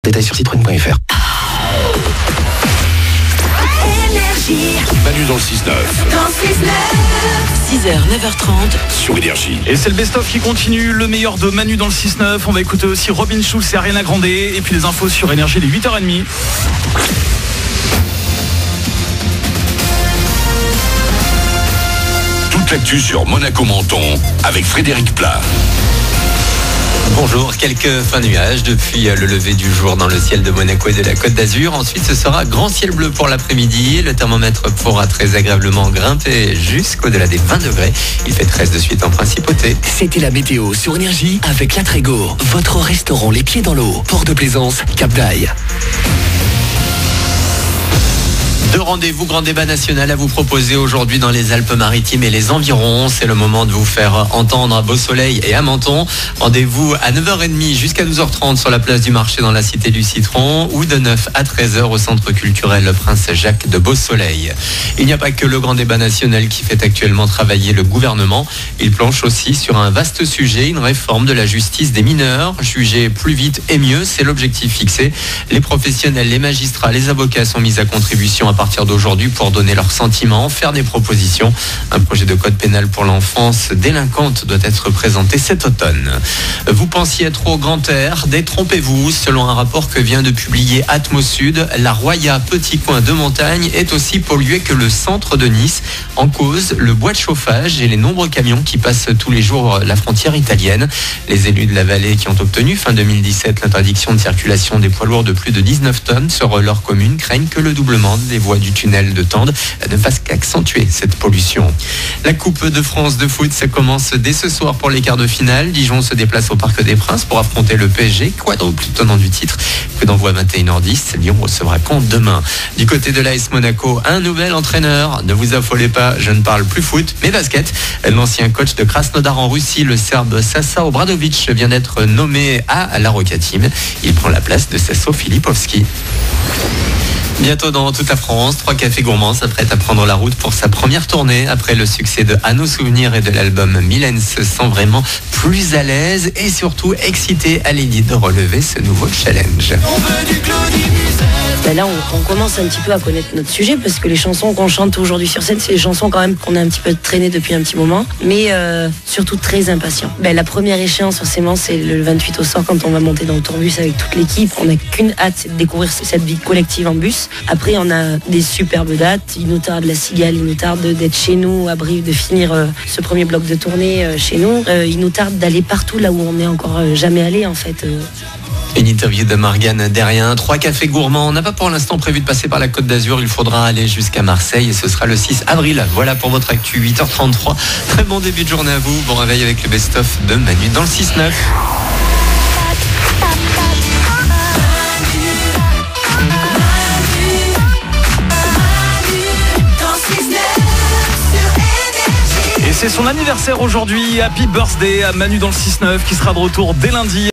Détails sur citroën.fr. Manu dans le 6-9. 6h, 9h30 sur Énergie. Et c'est le best-of qui continue, le meilleur de Manu dans le 6-9. On va écouter aussi Robin Schulz et Ariana Grande. Et puis les infos sur Énergie, les 8h30. Toute l'actu sur Monaco-Menton avec Frédéric Plat. Bonjour, quelques fins nuages depuis le lever du jour dans le ciel de Monaco et de la Côte d'Azur. Ensuite, ce sera grand ciel bleu pour l'après-midi. Le thermomètre pourra très agréablement grimper jusqu'au-delà des 20 degrés. Il fait 13 de suite en principauté. C'était la météo sur Énergie avec La Trégo, votre restaurant les pieds dans l'eau. Port de Plaisance, Cap d'Aille. Deux rendez-vous grand débat national à vous proposer aujourd'hui dans les Alpes-Maritimes et les environs. C'est le moment de vous faire entendre à Beau-Soleil et à Menton. Rendez-vous à 9h30 jusqu'à 12h30 sur la place du marché dans la cité du Citron ou de 9 à 13h au centre culturel Prince Jacques de Beau-Soleil. Il n'y a pas que le grand débat national qui fait actuellement travailler le gouvernement. Il planche aussi sur un vaste sujet, une réforme de la justice des mineurs. Juger plus vite et mieux, c'est l'objectif fixé. Les professionnels, les magistrats, les avocats sont mis à contribution à partir d'aujourd'hui pour donner leurs sentiments, faire des propositions. Un projet de code pénal pour l'enfance délinquante doit être présenté cet automne. Vous pensiez être au grand air, détrompez-vous. Selon un rapport que vient de publier Atmosud, la Roya, petit coin de montagne, est aussi pollué que le centre de Nice. En cause, le bois de chauffage et les nombreux camions qui passent tous les jours la frontière italienne. Les élus de la vallée qui ont obtenu fin 2017 l'interdiction de circulation des poids lourds de plus de 19 tonnes sur leur commune craignent que le doublement des voies du tunnel de Tende ne fasse qu'accentuer cette pollution. La Coupe de France de foot, ça commence dès ce soir pour les quarts de finale. Dijon se déplace au Parc des Princes pour affronter le PSG, quadruple tenant du titre. Coup d'envoi 21h10, Lyon recevra Caen demain. Du côté de l'AS Monaco, un nouvel entraîneur. Ne vous affolez pas, je ne parle plus foot, mais basket. L'ancien coach de Krasnodar en Russie, le Serbe Sasa Obradovic, vient d'être nommé à la Roca Team. Il prend la place de Sasso Filipovski. Bientôt dans toute la France, 3 cafés gourmands s'apprêtent à prendre la route pour sa première tournée. Après le succès de À nos souvenirs et de l'album Mylène se sent vraiment plus à l'aise et surtout excitée à l'idée de relever ce nouveau challenge. Là, on commence un petit peu à connaître notre sujet parce que les chansons qu'on chante aujourd'hui sur scène, c'est les chansons quand même qu'on a un petit peu traînées depuis un petit moment, mais surtout très impatients. La première échéance, forcément, c'est le 28 au sort quand on va monter dans le tourbus avec toute l'équipe. On n'a qu'une hâte, c'est de découvrir cette vie collective en bus. Après, on a des superbes dates. Il nous tarde la Cigale, il nous tarde d'être chez nous à Brive, de finir ce premier bloc de tournée chez nous. Il nous tarde d'aller partout là où on n'est encore jamais allé en fait. Une interview de Morgane Derrien. 3 cafés gourmands. On n'a pas pour l'instant prévu de passer par la Côte d'Azur. Il faudra aller jusqu'à Marseille et ce sera le 6 avril. Voilà pour votre actu, 8h33. Très bon début de journée à vous. Bon réveil avec le best-of de Manu dans le 6-9. Et c'est son anniversaire aujourd'hui. Happy birthday à Manu dans le 6-9 qui sera de retour dès lundi.